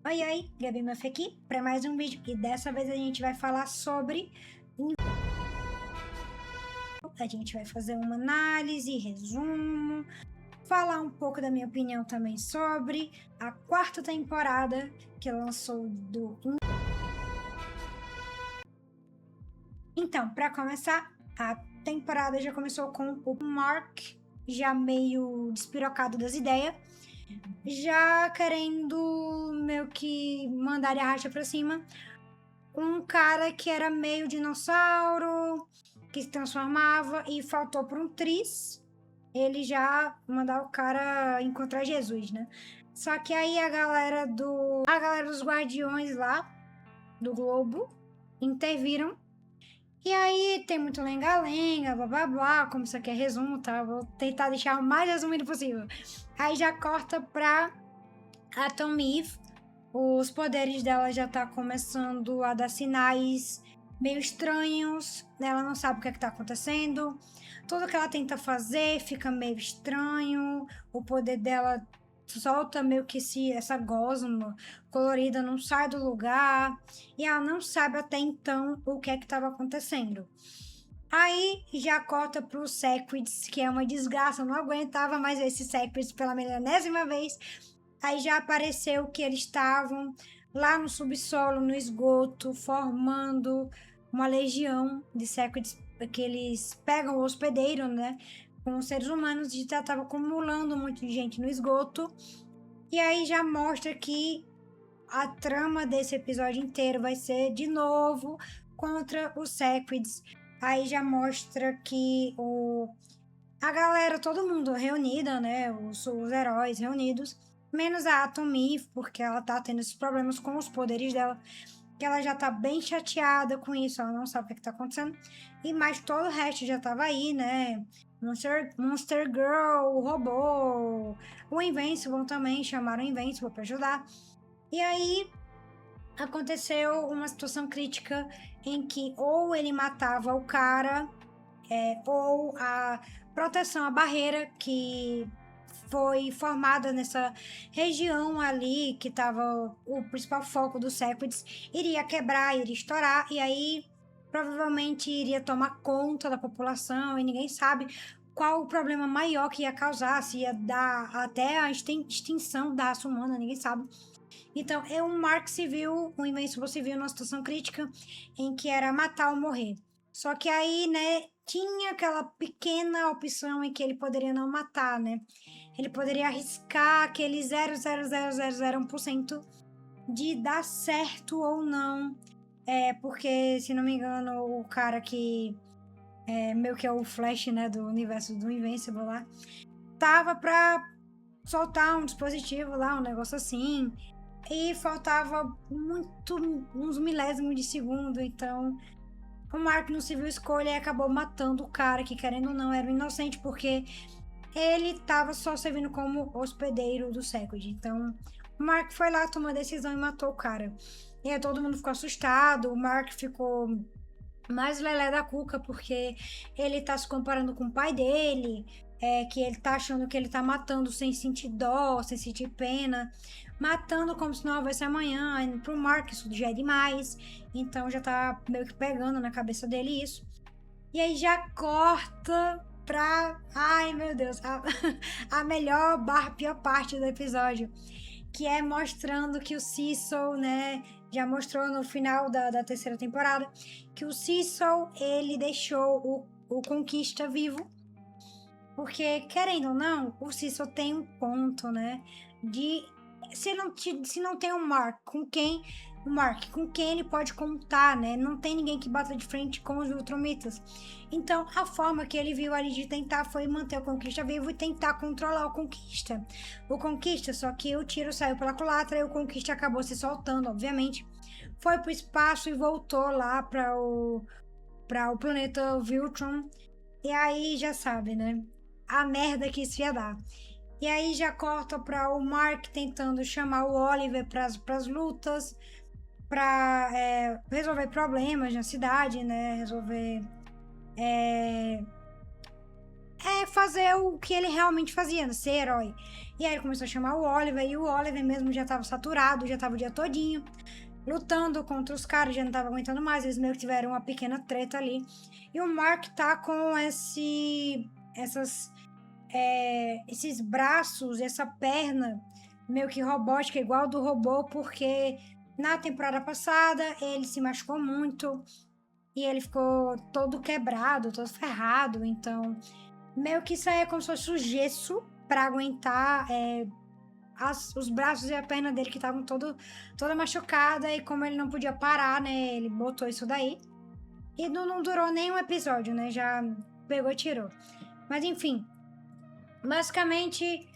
Oi, oi, Gabi Muff aqui para mais um vídeo e dessa vez a gente vai falar sobre... A gente vai fazer uma análise, resumo, falar um pouco da minha opinião também sobre a quarta temporada que lançou do... Então, para começar, a temporada já começou com o Mark já meio despirocado das ideias, já querendo meio que mandar a racha pra cima. Um cara que era meio dinossauro, que se transformava e faltou por um tris, ele já mandar o cara encontrar Jesus, né? Só que aí a galera dos Guardiões lá, do Globo, interviram. E aí tem muito lenga-lenga, blá blá blá, como isso aqui é resumo, tá? Vou tentar deixar o mais resumido possível. Aí já corta pra Atom Eve. Os poderes dela já tá começando a dar sinais meio estranhos. Ela não sabe o que é que tá acontecendo. Tudo que ela tenta fazer fica meio estranho. O poder dela solta meio que essa gosma colorida não sai do lugar. E ela não sabe até então o que é que estava acontecendo. Aí já corta pro Sequids, que é uma desgraça. Eu não aguentava mais ver esse Sequids pela milionésima vez. Aí já apareceu que eles estavam lá no subsolo, no esgoto, formando uma legião de Sequids, que eles pegam o hospedeiro, né, com os seres humanos, e já estava acumulando um monte de gente no esgoto. E aí já mostra que a trama desse episódio inteiro vai ser, de novo, contra os Sequids. Aí já mostra que a galera, todo mundo reunida, né, os heróis reunidos, menos a Atom Eve, porque ela tá tendo esses problemas com os poderes dela, que ela já tá bem chateada com isso, ela não sabe o que tá acontecendo. E mais todo o resto já tava aí, né? Monster Girl, o robô, o Invincible também, chamaram o Invincible pra ajudar. E aí aconteceu uma situação crítica em que ou ele matava o cara, ou a proteção, a barreira que foi formada nessa região ali, que estava o principal foco do Sequids, iria quebrar, iria estourar, e aí provavelmente iria tomar conta da população, e ninguém sabe qual o problema maior que ia causar, se ia dar até a extinção da raça humana, ninguém sabe. Então, o Mark se viu, o Invincible se viu numa situação crítica em que era matar ou morrer. Só que aí, né, tinha aquela pequena opção em que ele poderia não matar, né? Ele poderia arriscar aquele 0,00001% de dar certo ou não. Porque, se não me engano, o cara que meio que é o Flash, né, do universo do Invincible lá, tava pra soltar um dispositivo lá, um negócio assim, e faltava uns milésimos de segundo, então o Mark não se viu escolha e acabou matando o cara, que querendo ou não era um inocente, porque ele tava só servindo como hospedeiro do Sequid. Então o Mark foi lá, tomou a decisão e matou o cara. E aí todo mundo ficou assustado, o Mark ficou mais lelé da cuca, porque ele tá se comparando com o pai dele, que ele tá achando que ele tá matando sem sentir dó, sem sentir pena, matando como se não houvesse amanhã. Pro Mark isso já é demais, então já tá meio que pegando na cabeça dele isso. E aí já corta pra... Ai, meu Deus, a melhor barra pior parte do episódio, que é mostrando que o Cecil, né, já mostrou no final da terceira temporada, que o Cecil, ele deixou o Conquista vivo, porque, querendo ou não, o Cecil tem um ponto, né, de... Se não tem o Mark com quem ele pode contar, né? Não tem ninguém que bata de frente com os Ultromitas. Então, a forma que ele viu ali de tentar foi manter o Conquista vivo e tentar controlar o Conquista. Só que o tiro saiu pela culatra e o Conquista acabou se soltando, obviamente. Foi pro espaço e voltou lá para o planeta Viltron. E aí, já sabe, né? A merda que isso ia dar. E aí já corta para o Mark tentando chamar o Oliver para as lutas, para resolver problemas na cidade, né? Resolver fazer o que ele realmente fazia, né? Ser herói. E aí ele começou a chamar o Oliver, e o Oliver mesmo já tava saturado, já tava o dia todinho lutando contra os caras, já não tava aguentando mais, eles meio que tiveram uma pequena treta ali. E o Mark tá com esses braços, essa perna meio que robótica, igual do robô, porque na temporada passada ele se machucou muito e ele ficou todo quebrado, todo ferrado, então meio que isso aí é como se fosse o gesso para aguentar os braços e a perna dele que estavam toda machucada, e como ele não podia parar, né, ele botou isso daí. E não durou nem um episódio, né, já pegou e tirou. Mas enfim, basicamente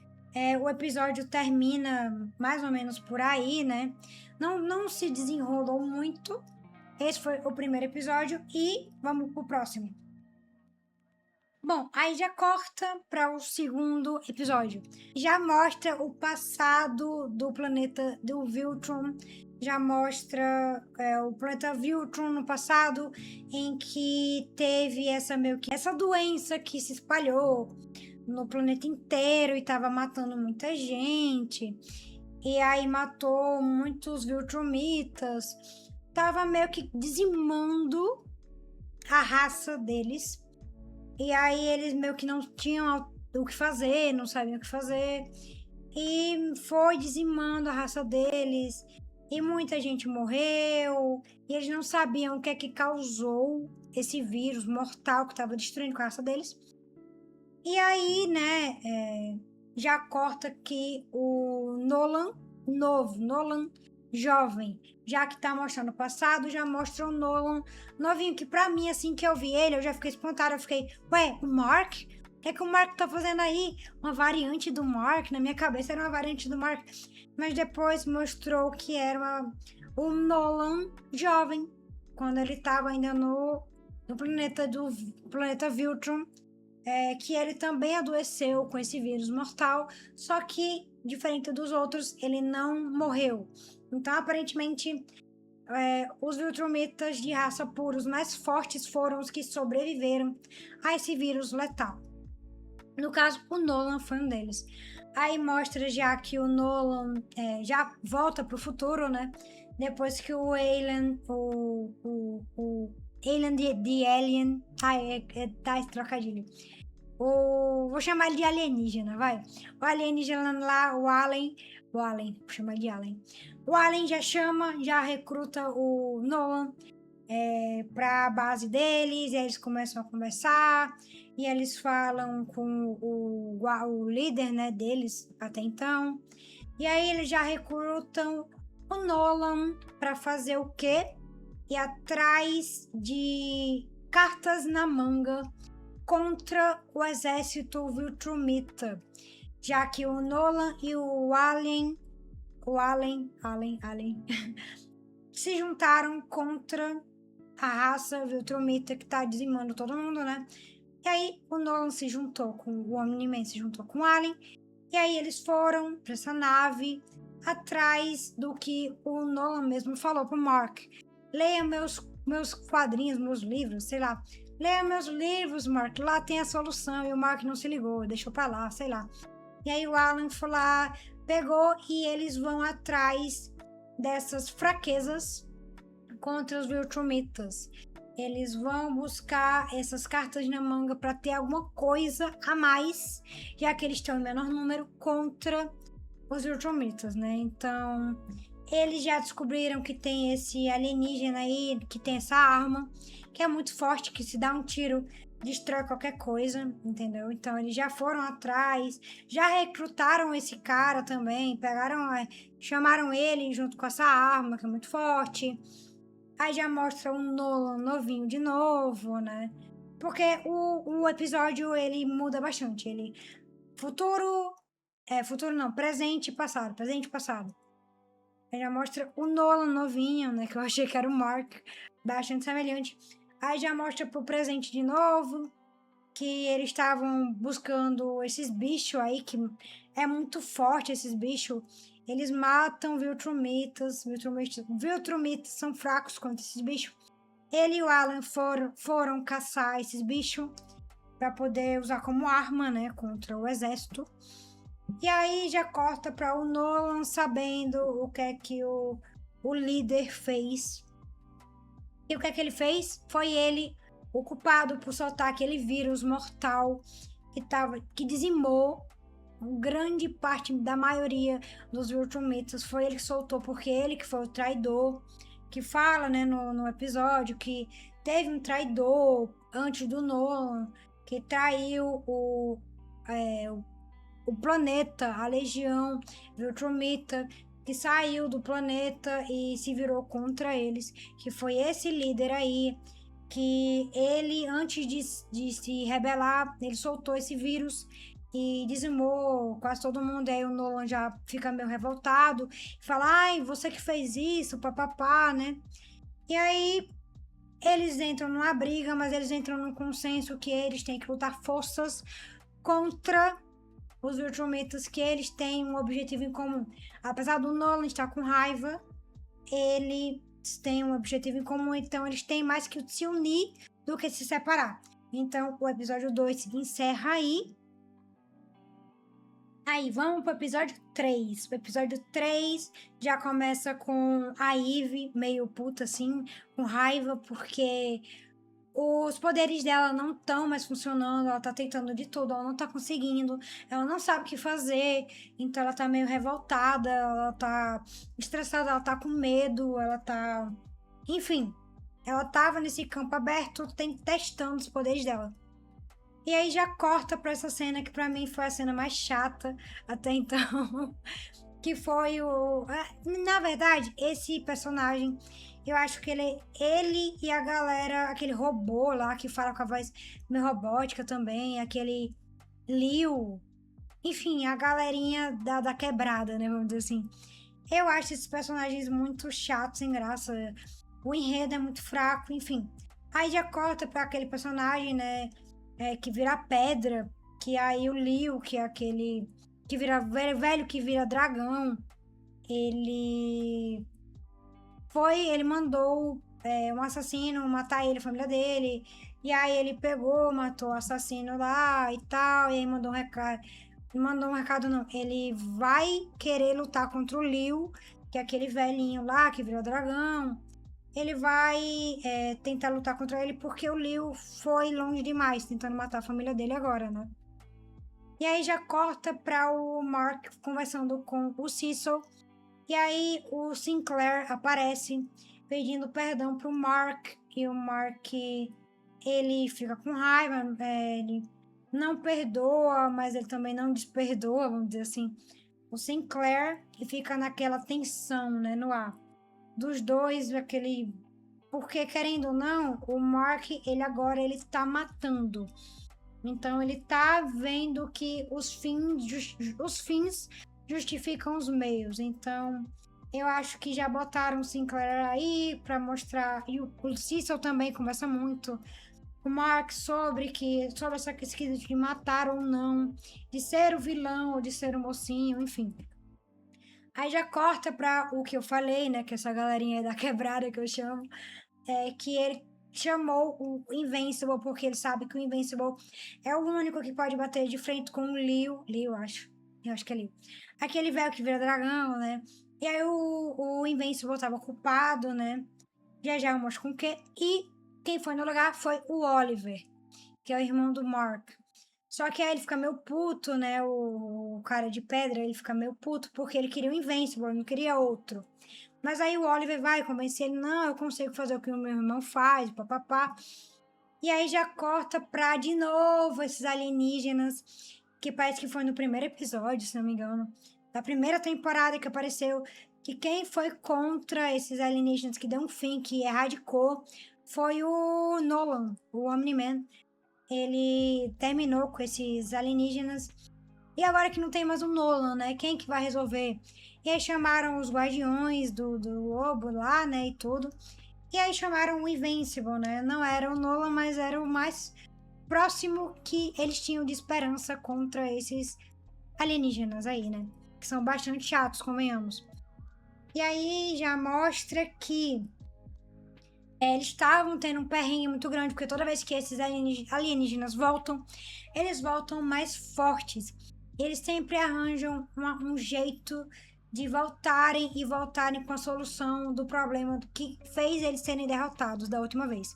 o episódio termina mais ou menos por aí, né, não se desenrolou muito. Esse foi o primeiro episódio e vamos pro próximo. Bom, aí já corta para o segundo episódio. Já mostra o passado do planeta do Viltrum. Já mostra o planeta Viltrum no passado, em que teve essa doença que se espalhou no planeta inteiro e estava matando muita gente. E aí matou muitos Viltrumitas. Tava meio que dizimando a raça deles. E aí eles meio que não tinham o que fazer, não sabiam o que fazer. E foi dizimando a raça deles. E muita gente morreu. E eles não sabiam o que é que causou esse vírus mortal que estava destruindo a raça deles. E aí, né, já corta que o Nolan jovem, já que tá mostrando o passado, já mostra o Nolan novinho, que pra mim, assim que eu vi ele, eu já fiquei espantada, eu fiquei, ué, o Mark? O que é que o Mark tá fazendo aí? Uma variante do Mark? Na minha cabeça era uma variante do Mark, mas depois mostrou que era o Nolan jovem, quando ele tava ainda no planeta Viltrum, que ele também adoeceu com esse vírus mortal, só que, diferente dos outros, ele não morreu. Então, aparentemente, os Viltrumitas de raça pura, os mais fortes, foram os que sobreviveram a esse vírus letal. No caso, o Nolan foi um deles. Aí mostra já que o Nolan já volta pro futuro, né? Depois que o Alien, Alien de Alien, tá esse trocadilho. Vou chamar ele de alienígena, vai. O alienígena lá, o Alien, vou chamar ele de Alien. O Alien já recruta o Nolan pra base deles, e aí eles começam a conversar, e eles falam com o líder, né, deles até então. E aí eles já recrutam o Nolan para fazer o quê? Ir atrás de cartas na manga contra o exército Viltrumita, já que o Nolan e o Allen se juntaram contra a raça Viltrumita que tá dizimando todo mundo, né? E aí o Nolan se juntou com o Omni-Man, se juntou com o Allen, e aí eles foram para essa nave atrás do que o Nolan mesmo falou pro Mark. Leia meus quadrinhos, meus livros, sei lá. Leia meus livros, Mark, lá tem a solução. E o Mark não se ligou, deixou pra lá, sei lá. E aí o Alan foi lá, pegou, e eles vão atrás dessas fraquezas contra os Viltrumitas. Eles vão buscar essas cartas na manga para ter alguma coisa a mais, já que eles estão em menor número, contra os Viltrumitas, né? Então, eles já descobriram que tem esse alienígena aí, que tem essa arma, que é muito forte, que se dá um tiro, destrói qualquer coisa, entendeu? Então, eles já foram atrás, já recrutaram esse cara também, chamaram ele junto com essa arma, que é muito forte. Aí já mostra um Nolan novinho de novo, né? Porque o episódio, ele muda bastante. Ele... Futuro não, presente e passado. Presente e passado. Aí já mostra o Nolan novinho, né? Que eu achei que era o Mark. Bastante semelhante. Aí já mostra pro presente de novo, que eles estavam buscando esses bichos aí, que é muito forte esses bichos. Eles matam Viltrumitas. Viltrumitas são fracos contra esses bichos. Ele e o Alan foram caçar esses bichos para poder usar como arma, né, contra o exército. E aí já corta para o Nolan sabendo o que é que o líder fez. E o que é que ele fez? Foi ele o culpado por soltar aquele vírus mortal que dizimou grande parte da maioria dos Viltrumitas. Foi ele que soltou, porque ele que foi o traidor, que fala, né, no episódio que teve um traidor antes do Nolan, que traiu o planeta, a legião Viltrumita, que saiu do planeta e se virou contra eles, que foi esse líder aí, que ele, antes de se rebelar, ele soltou esse vírus e dizimou quase todo mundo. Aí o Nolan já fica meio revoltado, fala, ai, você que fez isso, papapá, né? E aí eles entram numa briga, mas eles entram num consenso que eles têm que lutar forças contra os Viltrumitas, que eles têm um objetivo em comum. Apesar do Nolan estar com raiva, eles têm um objetivo em comum, então eles têm mais que se unir do que se separar. Então o episódio 2 encerra aí. Aí vamos pro episódio 3. O episódio 3 já começa com a Eve meio puta assim, com raiva, porque os poderes dela não estão mais funcionando, ela tá tentando de tudo, ela não tá conseguindo, ela não sabe o que fazer, então ela tá meio revoltada, ela tá estressada, ela tá com medo, ela tá... Enfim, ela tava nesse campo aberto testando os poderes dela. E aí já corta pra essa cena que pra mim foi a cena mais chata até então, que foi o... Na verdade, esse personagem, eu acho que ele e a galera, aquele robô lá que fala com a voz meio robótica também, aquele Liu, enfim, a galerinha da quebrada, né, vamos dizer assim. Eu acho esses personagens muito chatos, sem graça, o enredo é muito fraco, enfim. Aí já corta pra aquele personagem, né, que vira pedra, que aí o Liu, que é aquele que vira velho, que vira dragão, ele mandou um assassino matar ele, a família dele, e aí ele pegou, matou o assassino lá e tal, e aí mandou um recado não, ele vai querer lutar contra o Liu, que é aquele velhinho lá que virou dragão. Ele vai tentar lutar contra ele porque o Liu foi longe demais, tentando matar a família dele agora, né? E aí já corta para o Mark conversando com o Cecil. E aí o Sinclair aparece pedindo perdão pro Mark. E o Mark, ele fica com raiva, ele não perdoa, mas ele também não desperdoa, vamos dizer assim, o Sinclair, e fica naquela tensão, né, no ar. Dos dois, aquele... Porque, querendo ou não, o Mark, ele tá matando. Então, ele tá vendo que os fins justificam os meios. Então, eu acho que já botaram o Sinclair aí pra mostrar... E o Cecil também conversa muito com o Mark sobre essa questão de matar ou não, de ser o vilão ou de ser o mocinho, enfim. Aí já corta pra o que eu falei, né? Que essa galerinha aí da quebrada que eu chamo, que ele chamou o Invincible porque ele sabe que o Invincible é o único que pode bater de frente com o Liu, acho. Eu acho que é Liu. Aquele velho que vira dragão, né? E aí o Invincible tava ocupado, né? Já eu mostro com o quê? E quem foi no lugar foi o Oliver, que é o irmão do Mark. Só que aí ele fica meio puto, né? O cara de pedra, ele fica meio puto porque ele queria o Invincible, ele não queria outro. Mas aí o Oliver vai convencer ele, não, eu consigo fazer o que o meu irmão faz, papapá. E aí já corta pra, de novo, esses alienígenas, que parece que foi no primeiro episódio, se não me engano, da primeira temporada que apareceu, que quem foi contra esses alienígenas que deu um fim, que erradicou, foi o Nolan, o Omni-Man. Ele terminou com esses alienígenas. E agora que não tem mais o Nolan, né? Quem que vai resolver? E aí chamaram os Guardiões do Lobo lá, né? E tudo. E aí chamaram o Invincible, né? Não era o Nolan, mas era o mais próximo que eles tinham de esperança contra esses alienígenas aí, né? Que são bastante chatos, convenhamos. E aí já mostra que Eles estavam tendo um perrengue muito grande, porque toda vez que esses alienígenas voltam, eles voltam mais fortes. Eles sempre arranjam um jeito de voltarem e voltarem com a solução do problema que fez eles serem derrotados da última vez.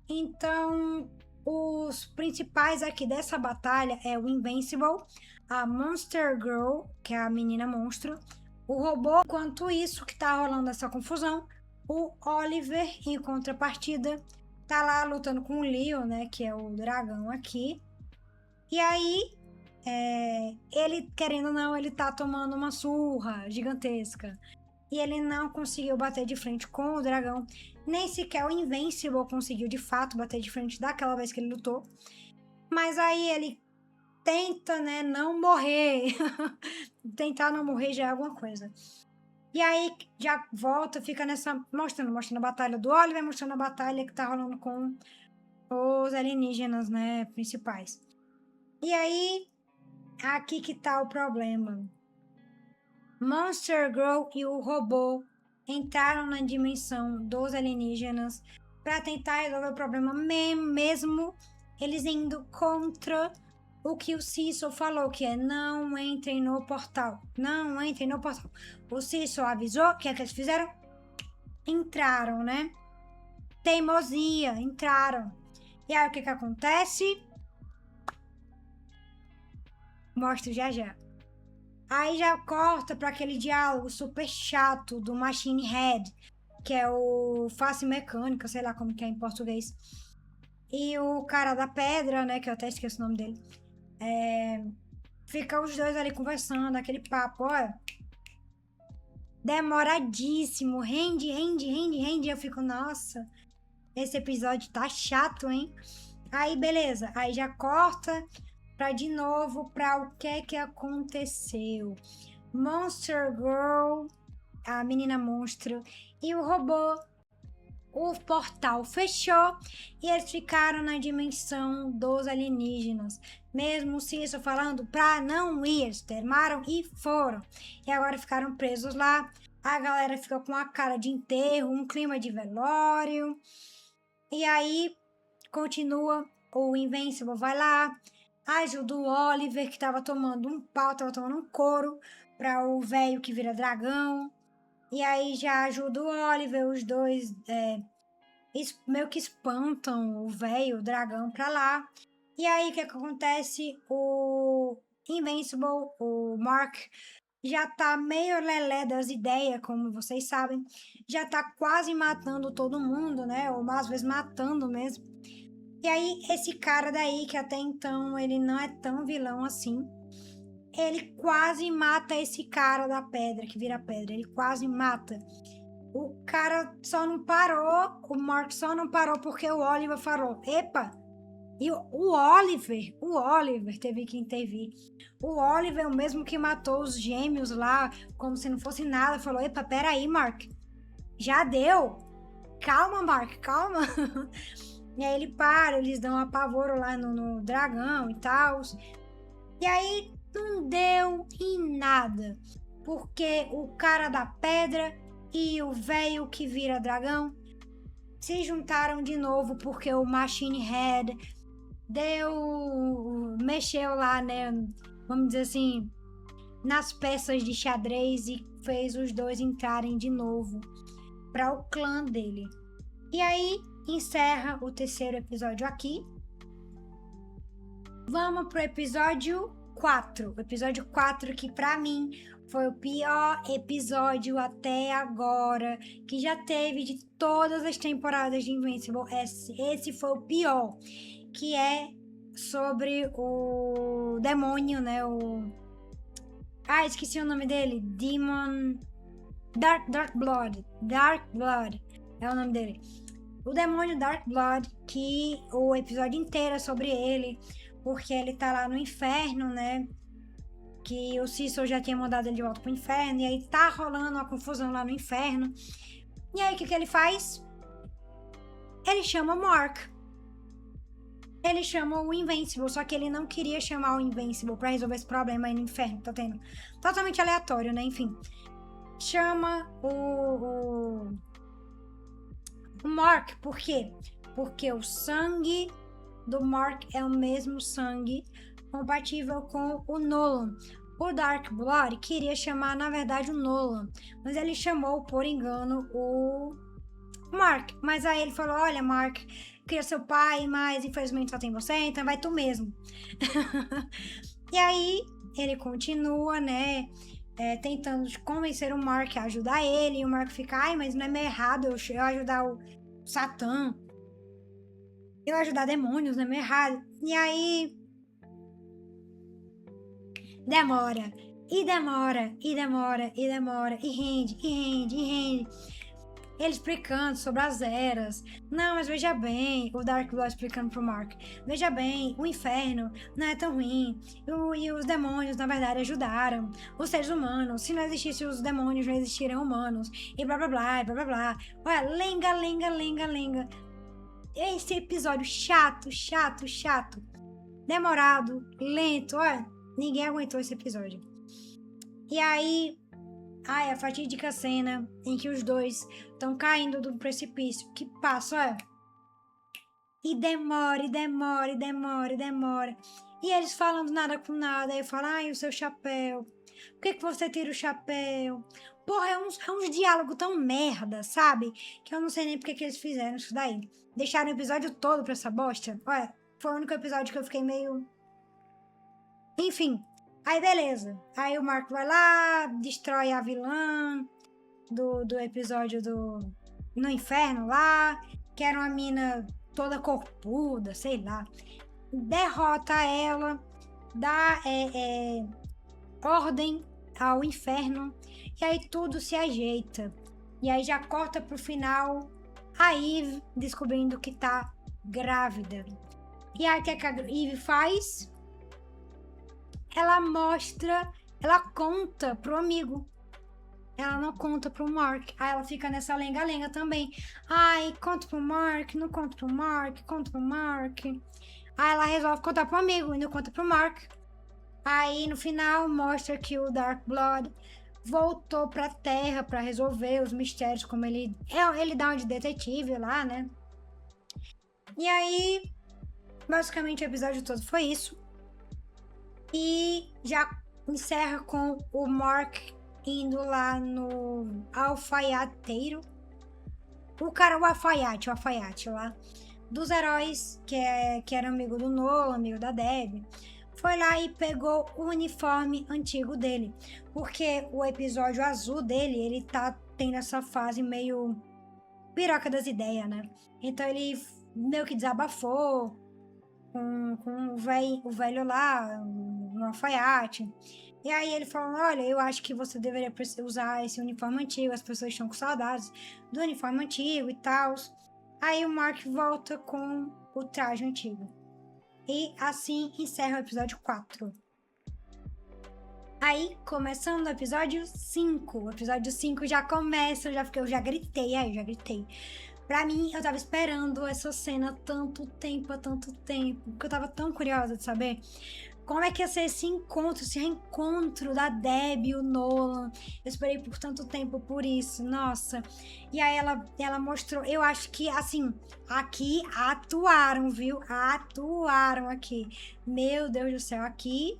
Então, os principais aqui dessa batalha é o Invincible, a Monster Girl, que é a menina monstro, o robô. Enquanto isso que tá rolando essa confusão, o Oliver, em contrapartida, tá lá lutando com o Leo, né, que é o dragão aqui. E aí, ele, querendo ou não, ele tá tomando uma surra gigantesca. E ele não conseguiu bater de frente com o dragão. Nem sequer o Invincible conseguiu, de fato, bater de frente daquela vez que ele lutou. Mas aí ele tenta, né, não morrer. Tentar não morrer já é alguma coisa. E aí já volta, fica nessa... Mostrando a batalha do Oliver, mostrando a batalha que tá rolando com os alienígenas, né, principais. E aí, aqui que tá o problema. Monster Girl e o robô entraram na dimensão dos alienígenas para tentar resolver o problema, mesmo eles indo contra o que o Cecil falou, que é não entrem no portal. Não entrem no portal. O Cecil avisou, o que é que eles fizeram? Entraram, né? Teimosia, entraram. E aí o que que acontece? Mostro já já. Aí já corta para aquele diálogo super chato do Machine Head, que é o face mecânica, sei lá como que é em português. E o cara da pedra, né, que eu até esqueço o nome dele. Fica os dois ali conversando, aquele papo, ó. Demoradíssimo, rende. Eu fico, nossa, esse episódio tá chato, hein? Aí, beleza. Aí já corta pra de novo pra o que aconteceu. Monster Girl, a menina monstro, e o robô. O portal fechou e eles ficaram na dimensão dos alienígenas. Mesmo o Cecil falando pra não ir, eles terminaram e foram. E agora ficaram presos lá. A galera fica com a cara de enterro, um clima de velório. E aí, continua, o Invincible vai lá, ajuda o Oliver, que tava tomando um pau, tava tomando um couro, pra o velho que vira dragão. E aí já ajuda o Oliver, os dois meio que espantam o velho, o dragão, pra lá. E aí o que acontece? O Invincible, o Mark, já tá meio lelé das ideias, como vocês sabem. Já tá quase matando todo mundo, né? Ou às vezes matando mesmo. E aí esse cara daí, que até então ele não é tão vilão assim, ele quase mata esse cara da pedra, que vira pedra. Ele quase mata. O cara só não parou, o Mark só não parou porque o Oliver falou, epa, e o Oliver teve que intervir. O Oliver, o mesmo que matou os gêmeos lá, como se não fosse nada, falou, epa, peraí, Mark, já deu. Calma, Mark, calma. E aí ele para, eles dão um apavoro lá no dragão e tal. E aí não deu em nada, porque o cara da pedra e o velho que vira dragão se juntaram de novo porque o Machine Head mexeu lá, né, vamos dizer assim, nas peças de xadrez e fez os dois entrarem de novo para o clã dele. E aí encerra o terceiro episódio aqui. Vamos pro episódio 4. O episódio 4 que pra mim foi o pior episódio até agora que já teve de todas as temporadas de Invincible. Esse foi o pior, que é sobre o demônio, né? Esqueci o nome dele. Demon... Dark Blood é o nome dele. O demônio Dark Blood, que o episódio inteiro é sobre ele, porque ele tá lá no inferno, né? Que o Cecil já tinha mandado ele de volta pro inferno, e aí tá rolando uma confusão lá no inferno. E aí o que ele faz? Ele chama o Mark. Ele chama o Invincible, só que ele não queria chamar o Invincible pra resolver esse problema aí no inferno, tá tendo. Totalmente aleatório, né? Enfim. Chama o Mark. Por quê? Porque o sangue do Mark é o mesmo sangue compatível com o Nolan. O Dark Blood queria chamar, na verdade, o Nolan, mas ele chamou, por engano, o Mark. Mas aí ele falou, olha, Mark, queria seu pai, mas infelizmente só tem você, então vai tu mesmo. E aí ele continua, né, tentando convencer o Mark a ajudar ele, e o Mark fica, ai, mas não é meio errado eu ajudar o Satã, eu ajudar demônios, não é meio errado. E aí demora, e demora, e demora, e demora, e rende, e rende, e rende. Ele explicando sobre as eras. Não, mas veja bem, o Dark Lord explicando pro Mark. Veja bem, o inferno não é tão ruim. E os demônios, na verdade, ajudaram os seres humanos. Se não existissem os demônios, não existiriam humanos. E blá, blá, blá, blá, blá, blá. Olha, lenga, lenga, lenga, lenga. Esse episódio chato, chato, chato. Demorado, lento, olha. Ninguém aguentou esse episódio. E aí... a fatídica cena em que os dois estão caindo do precipício. Que passa, olha. E demora, e demora, e demora, e demora. E eles falando nada com nada. Aí fala, ai, o seu chapéu. Por que você tira o chapéu? Porra, é uns diálogos tão merda, sabe? Que eu não sei nem porque que eles fizeram isso daí. Deixaram o episódio todo pra essa bosta. Olha, foi o único episódio que eu fiquei meio... Enfim. Aí, beleza. Aí o Marco vai lá, destrói a vilã do episódio no inferno lá, que era uma mina toda corpuda, sei lá. Derrota ela, dá ordem ao inferno, e aí tudo se ajeita. E aí já corta pro final a Eve descobrindo que tá grávida. E aí o que a Eve faz? Ela conta pro amigo. Ela não conta pro Mark. Aí ela fica nessa lenga-lenga também. Ai, conta pro Mark, não conta pro Mark, conta pro Mark. Aí ela resolve contar pro amigo e não conta pro Mark. Aí no final mostra que o Dark Blood voltou pra Terra pra resolver os mistérios, como ele dá um de detetive lá, né? E aí, basicamente o episódio todo foi isso. E já encerra com o Mark indo lá no alfaiateiro. O alfaiate lá. Dos heróis, que era amigo do Nolan, amigo da Debbie. Foi lá e pegou o uniforme antigo dele. Porque o episódio azul dele, ele tá tendo essa fase meio piroca das ideias, né? Então ele meio que desabafou com o velho lá, no alfaiate. E aí ele falou, olha, eu acho que você deveria usar esse uniforme antigo, as pessoas estão com saudades do uniforme antigo e tal. Aí o Mark volta com o traje antigo. E assim encerra o episódio 4. Aí, começando o episódio 5. O episódio 5 já começa, eu já gritei. Pra mim, eu tava esperando essa cena há tanto tempo, porque eu tava tão curiosa de saber como é que ia ser esse reencontro da Debbie e o Nolan. Eu esperei por tanto tempo por isso, nossa. E aí ela mostrou, eu acho que, assim, aqui atuaram, viu? Atuaram aqui. Meu Deus do céu, aqui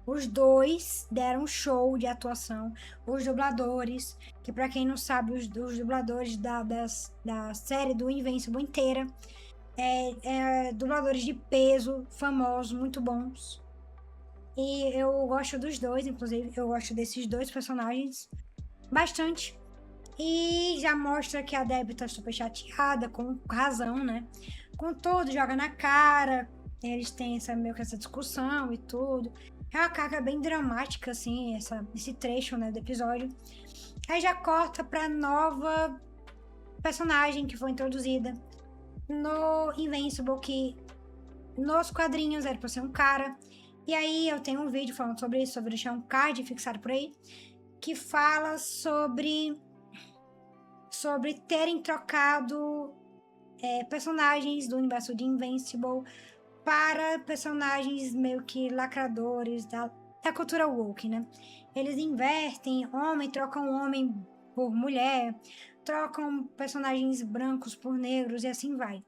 os dois deram um show de atuação. Os dubladores, que pra quem não sabe, os dubladores da série do Invincible inteira, dubladores de peso, famosos, muito bons. E eu gosto dos dois, inclusive, eu gosto desses dois personagens bastante. E já mostra que a Debbie tá super chateada, com razão, né? Com tudo, joga na cara, eles têm meio que essa discussão e tudo. É uma carga bem dramática, assim, esse trecho, né, do episódio. Aí já corta pra nova personagem que foi introduzida no Invincible, que nos quadrinhos era pra ser um cara. E aí eu tenho um vídeo falando sobre isso, sobre deixar um card fixado por aí, que fala sobre terem trocado personagens do universo de Invincible para personagens meio que lacradores da cultura woke, né? Eles invertem, trocam homem por mulher, trocam personagens brancos por negros e assim vai.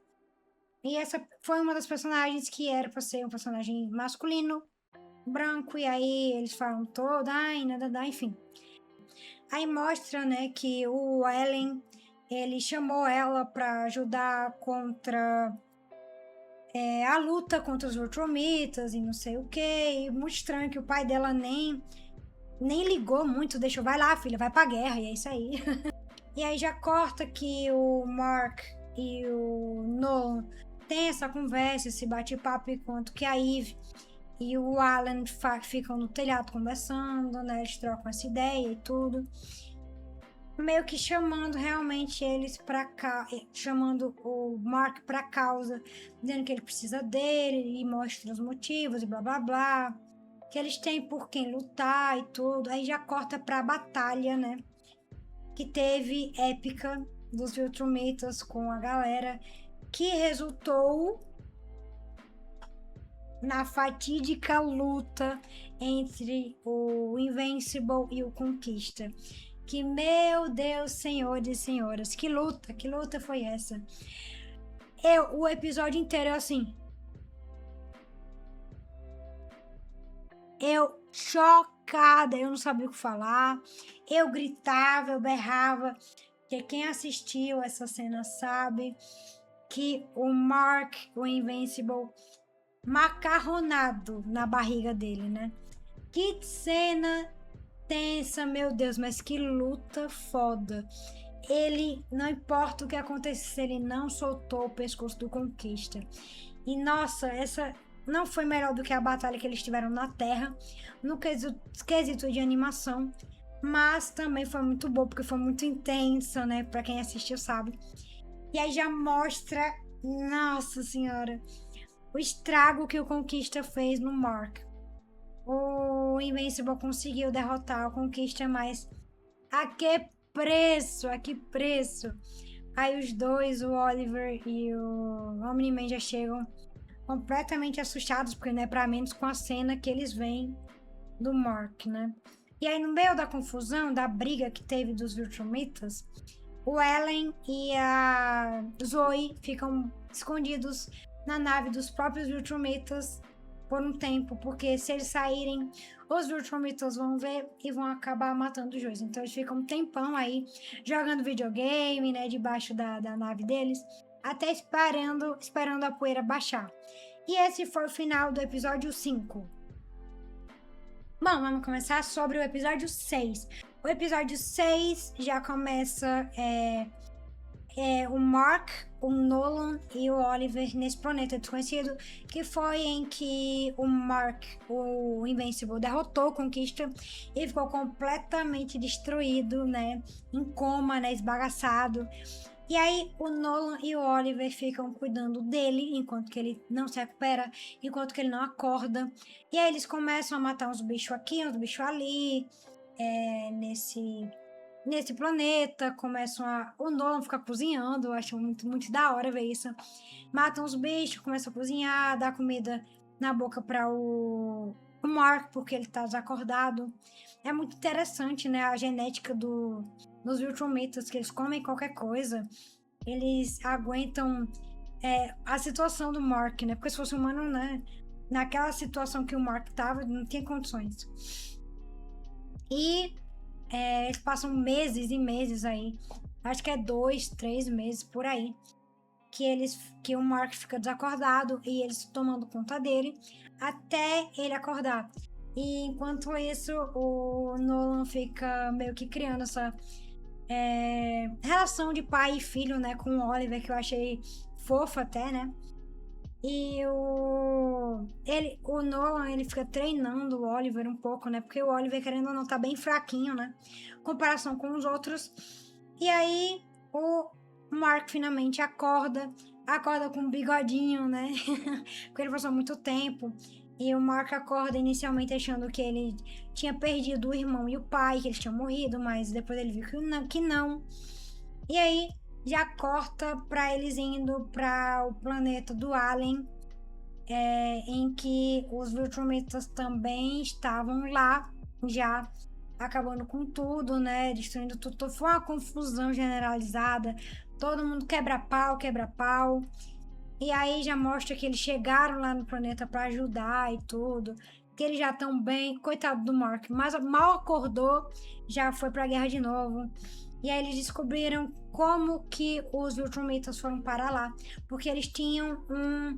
E essa foi uma das personagens que era pra ser um personagem masculino, branco, e aí eles falam todo, ai, nada, enfim. Aí mostra, né, que o Ellen, ele chamou ela pra ajudar contra a luta contra os Ultramitas e não sei o que, e muito estranho que o pai dela nem ligou muito, deixou, vai lá, filha, vai pra guerra, e é isso aí. E aí já corta que o Mark e o Nolan tem essa conversa, esse bate-papo, enquanto que a Eve e o Alan ficam no telhado conversando, né? Eles trocam essa ideia e tudo. Meio que chamando realmente eles pra cá, chamando o Mark pra causa, dizendo que ele precisa dele e mostra os motivos e blá blá blá. Que eles têm por quem lutar e tudo. Aí já corta pra batalha, né? Que teve épica dos Viltrumitas com a galera, que resultou na fatídica luta entre o Invincible e o Conquista. Que, meu Deus, senhores e senhoras, que luta foi essa? O episódio inteiro é assim. Eu chocada, eu não sabia o que falar. Eu gritava, eu berrava. Porque quem assistiu essa cena sabe que o Mark, o Invincible, macarronado na barriga dele, né? Que cena tensa, meu Deus, mas que luta foda. Ele, não importa o que acontecesse, ele não soltou o pescoço do Conquista. E nossa, essa não foi melhor do que a batalha que eles tiveram na Terra, no quesito de animação, mas também foi muito boa, porque foi muito intensa, né? Pra quem assistiu sabe. E aí já mostra, nossa senhora, o estrago que o Conquista fez no Mark. O Invincible conseguiu derrotar o Conquista, mas a que preço? A que preço? Aí os dois, o Oliver e o Omni-Man, já chegam completamente assustados, porque não é pra menos com a cena que eles veem do Mark, né? E aí, no meio da confusão, da briga que teve dos Viltrumitas, o Ellen e a Zoe ficam escondidos na nave dos próprios Viltrumitas por um tempo, porque se eles saírem, os Viltrumitas vão ver e vão acabar matando os dois. Então eles ficam um tempão aí jogando videogame, né, debaixo da nave deles, até esperando a poeira baixar. E esse foi o final do episódio 5. Bom, vamos começar sobre o episódio 6. O episódio 6 já começa o Mark, o Nolan e o Oliver nesse planeta desconhecido, que foi em que o Mark, o Invincible, derrotou o Conquista e ficou completamente destruído, né, em coma, né, esbagaçado. E aí o Nolan e o Oliver ficam cuidando dele enquanto que ele não se recupera, enquanto que ele não acorda. E aí eles começam a matar uns bichos aqui, uns bichos ali, nesse planeta. O Nolan fica cozinhando, eu acho muito da hora ver isso. Matam os bichos, começam a cozinhar, dá comida na boca para o Mark, porque ele tá desacordado. É muito interessante, né, a genética dos Viltrumitas, que eles comem qualquer coisa, eles aguentam a situação do Mark, né? Porque se fosse humano, né, naquela situação que o Mark tava, não tinha condições. E eles passam meses e meses aí, acho que é 2, 3 meses por aí, que o Mark fica desacordado e eles tomando conta dele até ele acordar. E enquanto isso, o Nolan fica meio que criando essa relação de pai e filho, né, com o Oliver, que eu achei fofo até, né? E o Nolan, ele fica treinando o Oliver um pouco, né? Porque o Oliver, querendo ou não, tá bem fraquinho, né? Em comparação com os outros. E aí, o Mark finalmente acorda com um bigodinho, né? Porque ele passou muito tempo. E o Mark acorda inicialmente achando que ele tinha perdido o irmão e o pai, que eles tinham morrido, mas depois ele viu que não. E aí, já corta para eles indo para o planeta do Alien, em que os Viltrumitas também estavam lá, já acabando com tudo, né? Destruindo tudo. Foi uma confusão generalizada. Todo mundo quebra-pau, quebra-pau. E aí já mostra que eles chegaram lá no planeta para ajudar e tudo. Que eles já estão bem. Coitado do Mark. Mas mal acordou, já foi pra guerra de novo. E aí eles descobriram como que os Ultramitans foram parar lá. Porque eles tinham um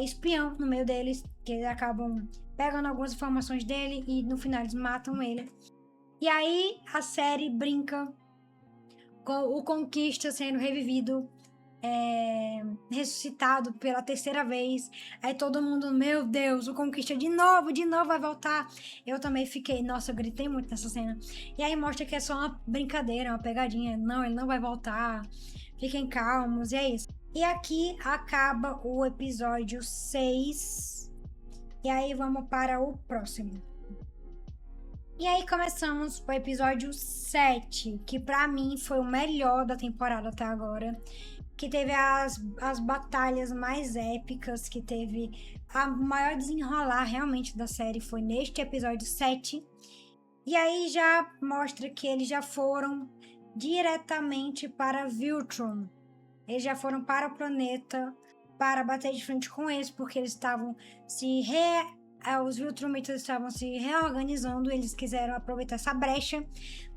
espião no meio deles. Que eles acabam pegando algumas informações dele e no final eles matam ele. E aí a série brinca com o Conquista sendo revivido, ressuscitado pela terceira vez. Aí todo mundo, meu Deus, o Conquista de novo vai voltar. Eu também fiquei, nossa, eu gritei muito nessa cena. E aí mostra que é só uma brincadeira, uma pegadinha. Não, ele não vai voltar. Fiquem calmos, e é isso. E aqui acaba o episódio 6. E aí vamos para o próximo. E aí começamos o episódio 7, que pra mim foi o melhor da temporada até agora. Que teve as batalhas mais épicas, que teve a maior desenrolar realmente da série foi neste episódio 7. E aí já mostra que eles já foram diretamente para Viltrum. Eles já foram para o planeta para bater de frente com eles, porque eles estavam os Viltrumitas estavam se reorganizando, eles quiseram aproveitar essa brecha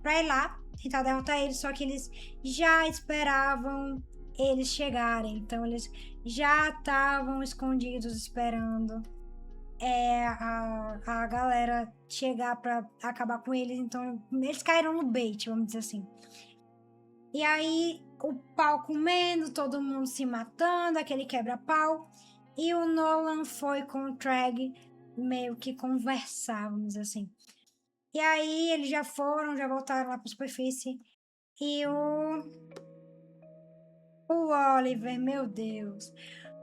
para ir lá tentar derrotar eles, só que eles já esperavam eles chegarem, então eles já estavam escondidos esperando a galera chegar para acabar com eles, então eles caíram no bait, vamos dizer assim. E aí o pau comendo, todo mundo se matando, aquele quebra-pau, e o Nolan foi com o Treg meio que conversar, vamos dizer assim. E aí eles já voltaram lá para a superfície. E o Oliver, meu Deus.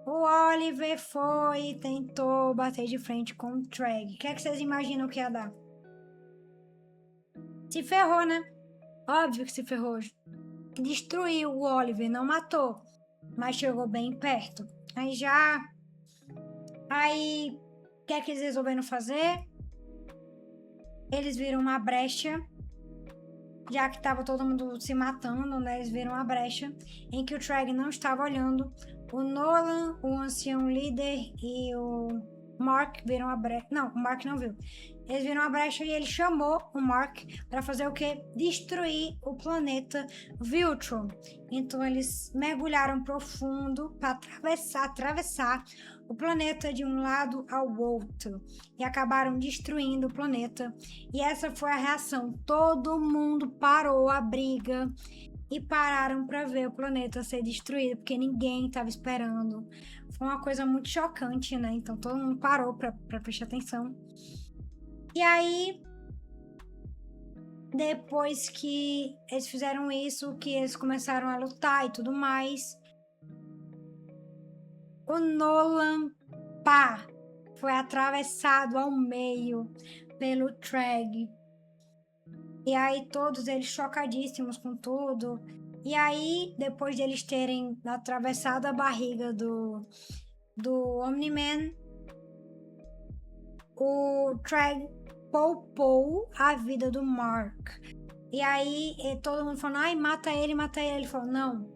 O Oliver foi e tentou bater de frente com o Treg. O que é que vocês imaginam que ia dar? Se ferrou, né? Óbvio que se ferrou. Destruiu o Oliver, não matou. Mas chegou bem perto. Aí, o que é que eles resolveram fazer? Eles viram uma brecha, já que estava todo mundo se matando, né? Eles viram uma brecha em que o Treg não estava olhando. O Nolan, o ancião líder e o Mark viram a brecha. Não, o Mark não viu. Eles viram a brecha e ele chamou o Mark para fazer o quê? Destruir o planeta Viltrum. Então eles mergulharam profundo para atravessar o planeta de um lado ao outro e acabaram destruindo o planeta. E essa foi a reação. Todo mundo parou a briga e pararam para ver o planeta ser destruído, porque ninguém estava esperando. Foi uma coisa muito chocante, né? Então todo mundo parou para prestar atenção. E aí, depois que eles fizeram isso, que eles começaram a lutar e tudo mais, o Nolan, foi atravessado ao meio pelo Treg. E aí todos eles chocadíssimos com tudo. E aí, depois de eles terem atravessado a barriga do Omni-Man, o Treg poupou a vida do Mark. E aí todo mundo falando, ai, mata ele. Ele falou, não,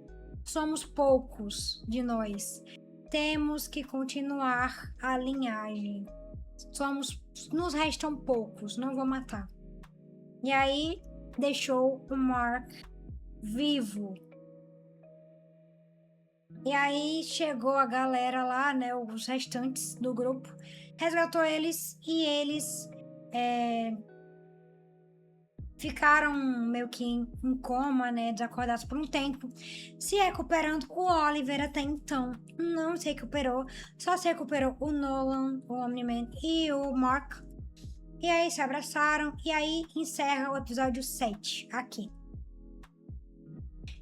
somos poucos de nós. Temos que continuar a linhagem. Nos restam poucos, não vou matar. E aí deixou o Mark vivo. E aí chegou a galera lá, né, os restantes do grupo, resgatou eles e eles ficaram meio que em coma, né, desacordados por um tempo, se recuperando. O Oliver até então não se recuperou, só se recuperou o Nolan, o Omni-Man e o Mark. E aí se abraçaram e aí encerra o episódio 7 aqui.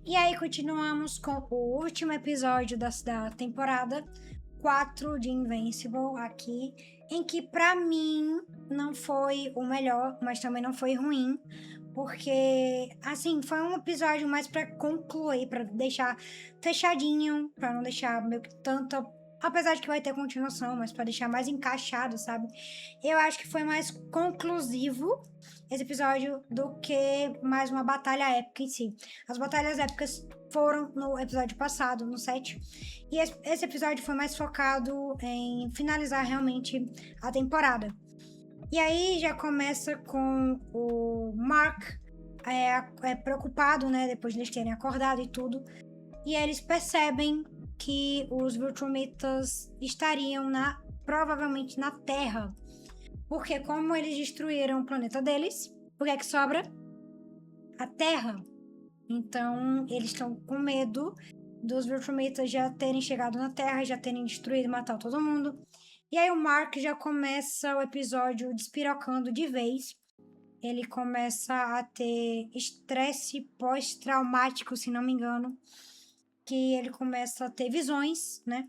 E aí continuamos com o último episódio da temporada 4 de Invincible aqui, em que pra mim não foi o melhor, mas também não foi ruim, porque assim, foi um episódio mais pra concluir, pra deixar fechadinho, pra não deixar meio que tanta Apesar de que vai ter continuação, mas pra deixar mais encaixado, sabe? Eu acho que foi mais conclusivo esse episódio do que mais uma batalha épica em si. As batalhas épicas foram no episódio passado, no 7. E esse episódio foi mais focado em finalizar realmente a temporada. E aí já começa com o Mark preocupado, né? Depois de eles terem acordado e tudo. E eles percebem que os Viltrumitas estariam provavelmente na Terra. Porque como eles destruíram o planeta deles, o que é que sobra? A Terra. Então, eles estão com medo dos Viltrumitas já terem chegado na Terra, já terem destruído e matado todo mundo. E aí o Mark já começa o episódio despirocando de vez. Ele começa a ter estresse pós-traumático, se não me engano. Que ele começa a ter visões, né?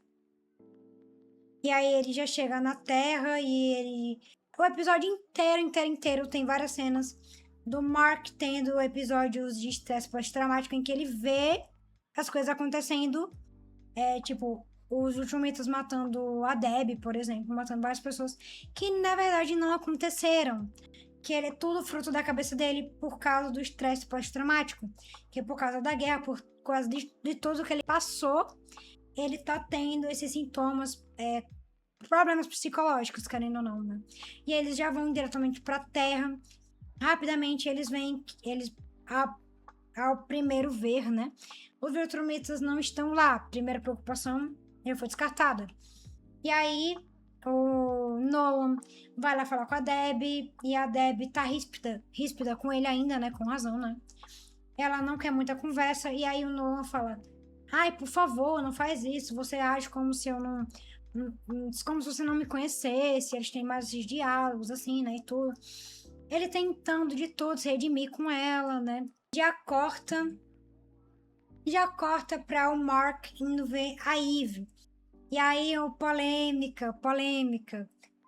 E aí ele já chega na Terra e ele... O episódio inteiro tem várias cenas do Mark tendo episódios de estresse pós-traumático em que ele vê as coisas acontecendo. Tipo, os Ultimatos matando a Debbie, por exemplo, matando várias pessoas que na verdade não aconteceram. Que ele é tudo fruto da cabeça dele por causa do estresse pós-traumático. Que é por causa da guerra, por causa de tudo que ele passou, ele tá tendo esses sintomas, problemas psicológicos, querendo ou não, né? E eles já vão diretamente pra Terra. Rapidamente ao primeiro ver, né? Os Viltrumitas não estão lá. Primeira preocupação, ele foi descartada. E aí, o Nolan vai lá falar com a Debbie, e a Debbie tá ríspida com ele ainda, né? Com razão, né? Ela não quer muita conversa, e aí o Nolan fala: ai, por favor, não faz isso, você age como se eu não... como se você não me conhecesse, eles têm mais esses diálogos, assim, né, e tudo. Ele tentando de tudo se redimir com ela, né? Já corta pra o Mark indo ver a Eve. E aí, polêmica.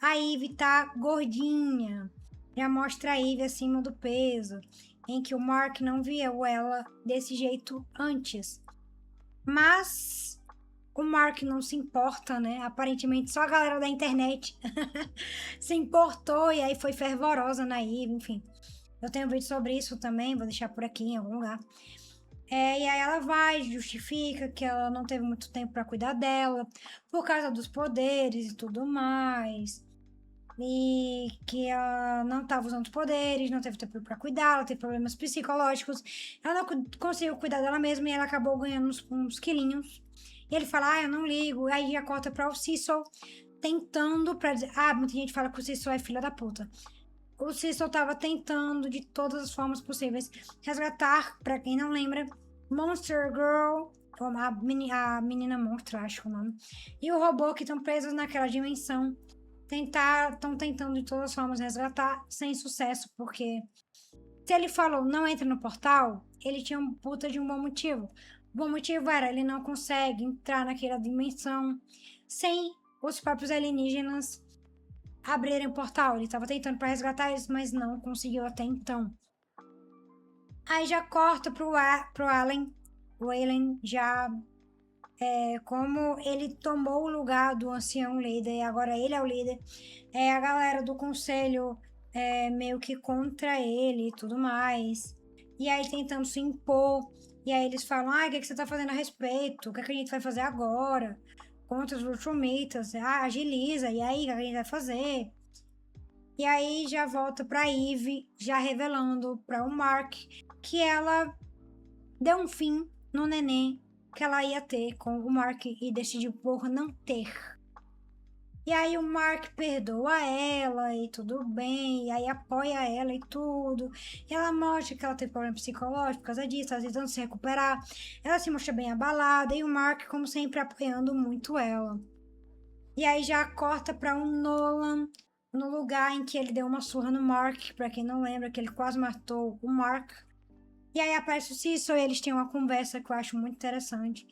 A Eve tá gordinha. Já mostra a Eve acima do peso. Em que o Mark não viu ela desse jeito antes. Mas o Mark não se importa, né? Aparentemente só a galera da internet se importou e aí foi fervorosa na Eve, enfim. Eu tenho um vídeo sobre isso também, vou deixar por aqui em algum lugar. E aí ela vai, justifica que ela não teve muito tempo para cuidar dela, por causa dos poderes e tudo mais. E que ela não estava usando os poderes, não teve tempo para cuidar, ela teve problemas psicológicos. Ela não conseguiu cuidar dela mesma e ela acabou ganhando uns quilinhos. E ele fala, eu não ligo. Aí já corta para o Cecil tentando pra dizer... muita gente fala que o Cecil é filha da puta. O Cecil tava tentando, de todas as formas possíveis, resgatar, pra quem não lembra, Monster Girl, a menina monstro, acho o nome, e o robô que estão presos naquela dimensão. Estão tentando de todas as formas resgatar, sem sucesso, porque se ele falou não entra no portal, ele tinha um puta de um bom motivo. O bom motivo era ele não consegue entrar naquela dimensão sem os próprios alienígenas abrirem o portal. Ele estava tentando para resgatar eles, mas não conseguiu até então. Aí já corta pro Allen. O Allen já... como ele tomou o lugar do ancião líder, e agora ele é o líder. A galera do conselho meio que contra ele e tudo mais. E aí tentando se impor. E aí eles falam, o que você tá fazendo a respeito? O que a gente vai fazer agora? Contra os Ultimatas. Agiliza. E aí, o que a gente vai fazer? E aí já volta pra Eve, já revelando para o Mark que ela deu um fim no neném que ela ia ter com o Mark e decidiu por não ter. E aí o Mark perdoa ela e tudo bem, e aí apoia ela e tudo. E ela mostra que ela tem problema psicológico por causa disso, ela tentando se recuperar. Ela se mostra bem abalada e o Mark, como sempre, apoiando muito ela. E aí já corta para um Nolan no lugar em que ele deu uma surra no Mark, pra quem não lembra, que ele quase matou o Mark. E aí aparece o Cecil e eles têm uma conversa que eu acho muito interessante.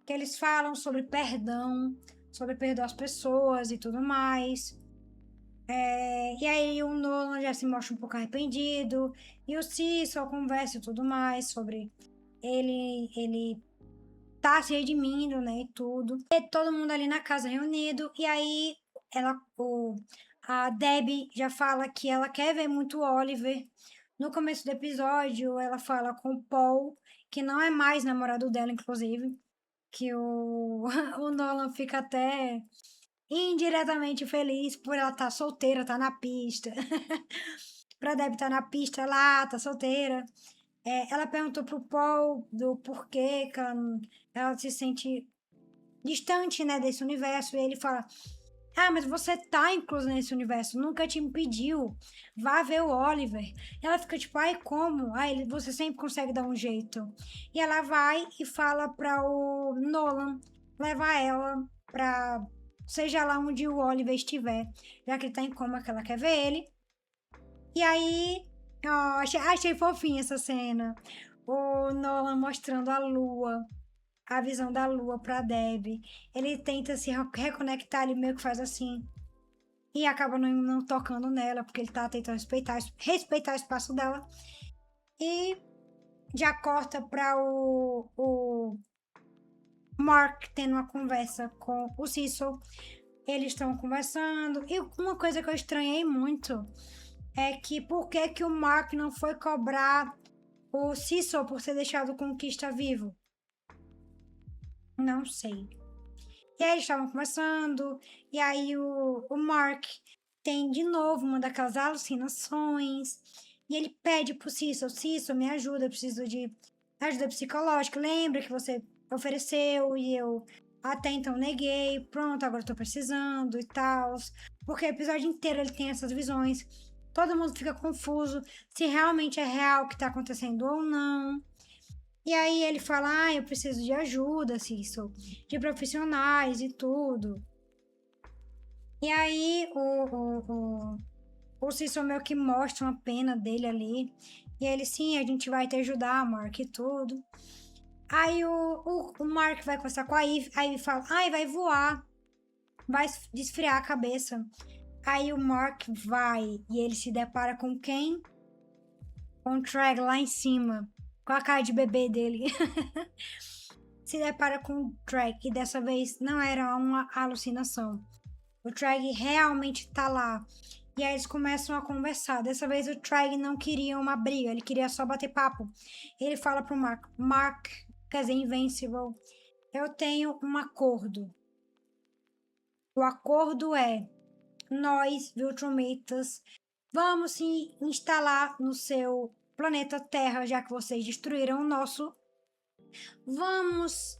Que eles falam sobre perdão, sobre perdoar as pessoas e tudo mais. E aí o Nolan já se mostra um pouco arrependido. E o Cecil conversa e tudo mais sobre ele tá se redimindo, né, e tudo. E todo mundo ali na casa reunido, e aí a Debbie já fala que ela quer ver muito o Oliver. No começo do episódio, ela fala com o Paul, que não é mais namorado dela, inclusive, que o Nolan fica até indiretamente feliz por ela estar solteira, tá na pista. Pra Debbie tá na pista lá, tá solteira. Ela perguntou pro Paul do porquê que ela se sente distante, né, desse universo, e ele fala: ah, mas você tá incluso nesse universo, nunca te impediu, vá ver o Oliver. E ela fica tipo: ai, como? Ai, você sempre consegue dar um jeito. E ela vai e fala pra o Nolan levar ela pra seja lá onde o Oliver estiver, já que ele tá em coma, que ela quer ver ele. E aí, ó, achei fofinha essa cena. O Nolan mostrando a lua, a visão da lua pra Debbie. Ele tenta se reconectar, ele meio que faz assim. E acaba não tocando nela, porque ele tá tentando respeitar o espaço dela. E já corta pra o Mark tendo uma conversa com o Cecil. Eles estão conversando. E uma coisa que eu estranhei muito é que por que o Mark não foi cobrar o Cecil por ter deixado o Conquista vivo? Não sei. E aí eles estavam conversando, e aí o Mark tem de novo uma daquelas alucinações, e ele pede pro Cecil, me ajuda, eu preciso de ajuda psicológica, lembra que você ofereceu e eu até então neguei, pronto, agora eu tô precisando e tal. Porque o episódio inteiro ele tem essas visões, todo mundo fica confuso se realmente é real o que tá acontecendo ou não. E aí ele fala: ah, eu preciso de ajuda, Cecil, de profissionais e tudo. E aí o Cecil meio que mostra uma pena dele ali. E ele: sim, a gente vai te ajudar, Mark, e tudo. Aí o Mark vai conversar com a Eve, aí ele fala: ai, vai voar, vai desfriar a cabeça. Aí o Mark vai e ele se depara com quem? Com o Treg lá em cima, com a cara de bebê dele. Se depara com o Treg, e dessa vez não era uma alucinação. O Treg realmente tá lá. E aí eles começam a conversar. Dessa vez o Treg não queria uma briga, ele queria só bater papo. Ele fala pro Mark, quer dizer, Invincible, eu tenho um acordo. O acordo é: nós, Viltrumitas, vamos se instalar no seu planeta Terra, já que vocês destruíram o nosso. Vamos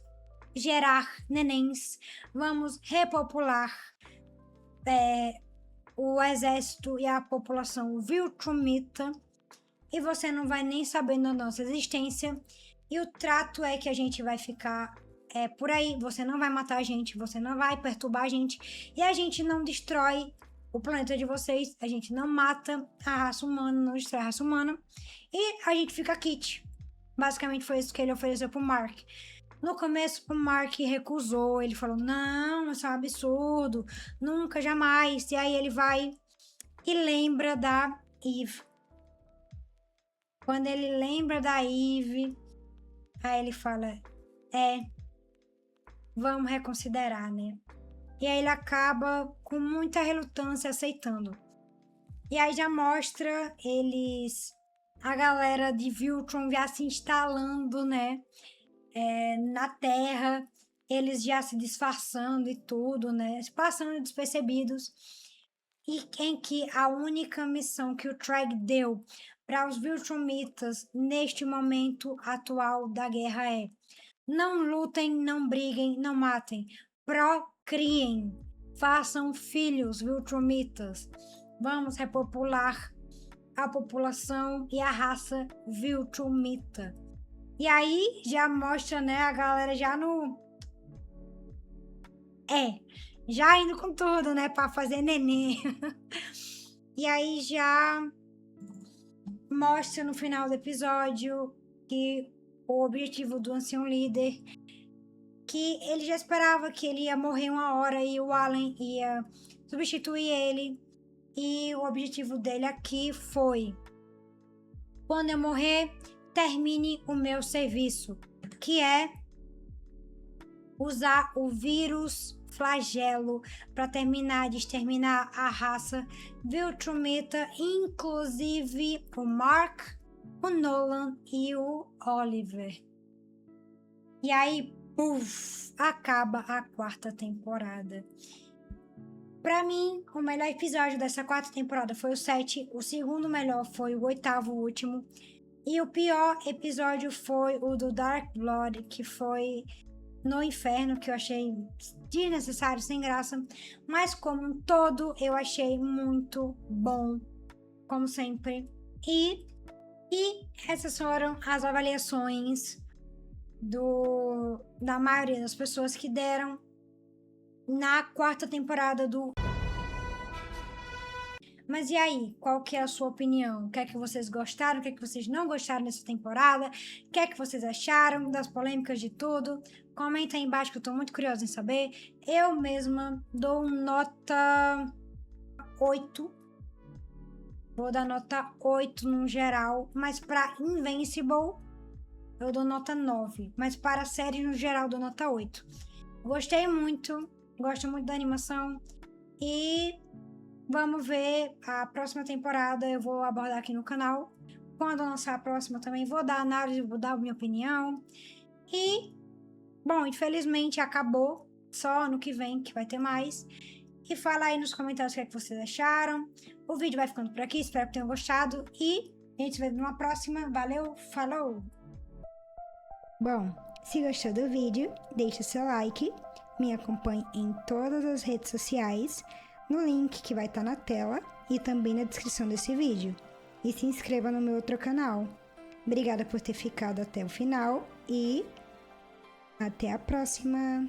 gerar nenéns, vamos repopular o exército e a população Viltrumita, e você não vai nem saber da nossa existência. E o trato é que a gente vai ficar por aí, você não vai matar a gente, você não vai perturbar a gente, e a gente não destrói o planeta de vocês, a gente não mata a raça humana, não destrói a raça humana, e a gente fica kit. Basicamente foi isso que ele ofereceu pro Mark. No começo, o Mark recusou, ele falou: não, isso é um absurdo, nunca, jamais. E aí ele vai e lembra da Eve. Quando ele lembra da Eve, aí ele fala: vamos reconsiderar, né? E aí ele acaba com muita relutância aceitando. E aí já mostra a galera de Viltrum já se instalando, né? Na Terra, eles já se disfarçando e tudo, né? Passando despercebidos. E em que a única missão que o Treg deu para os Viltrumitas neste momento atual da guerra é: não lutem, não briguem, não matem, procriem, façam filhos, Viltrumitas. Vamos repopular a população e a raça Viltrumita. E aí já mostra, né, a galera já já indo com tudo, né, pra fazer neném. E aí já mostra no final do episódio que o objetivo do Ancião Líder, que ele já esperava que ele ia morrer uma hora e o Alan ia substituir ele. E o objetivo dele aqui foi: quando eu morrer, termine o meu serviço, que é usar o vírus flagelo para terminar de exterminar a raça Viltrumita, inclusive o Mark, o Nolan e o Oliver. E aí, puf, acaba a 4ª temporada. Pra mim, o melhor episódio dessa 4ª temporada foi o 7, o segundo melhor foi o 8º, o último, e o pior episódio foi o do Dark Blood, que foi no inferno, que eu achei desnecessário, sem graça, mas como um todo eu achei muito bom, como sempre. E essas foram as avaliações da maioria das pessoas que deram na 4ª temporada do... Mas e aí, qual que é a sua opinião? O que é que vocês gostaram? O que é que vocês não gostaram dessa temporada? O que é que vocês acharam das polêmicas de tudo? Comenta aí embaixo que eu tô muito curiosa em saber. Eu mesma dou nota 8. Vou dar nota 8 no geral, mas para Invincible eu dou nota 9. Mas para a série no geral dou nota 8. Gostei muito, gosto muito da animação e... vamos ver a próxima temporada, eu vou abordar aqui no canal. Quando lançar a próxima também vou dar análise, vou dar a minha opinião. E, bom, infelizmente acabou. Só ano que vem que vai ter mais. E fala aí nos comentários o que é que vocês acharam. O vídeo vai ficando por aqui, espero que tenham gostado. E a gente se vê numa próxima. Valeu, falou! Bom, se gostou do vídeo, deixa seu like. Me acompanhe em todas as redes sociais, no link que vai estar na tela e também na descrição desse vídeo. E se inscreva no meu outro canal. Obrigada por ter ficado até o final e até a próxima!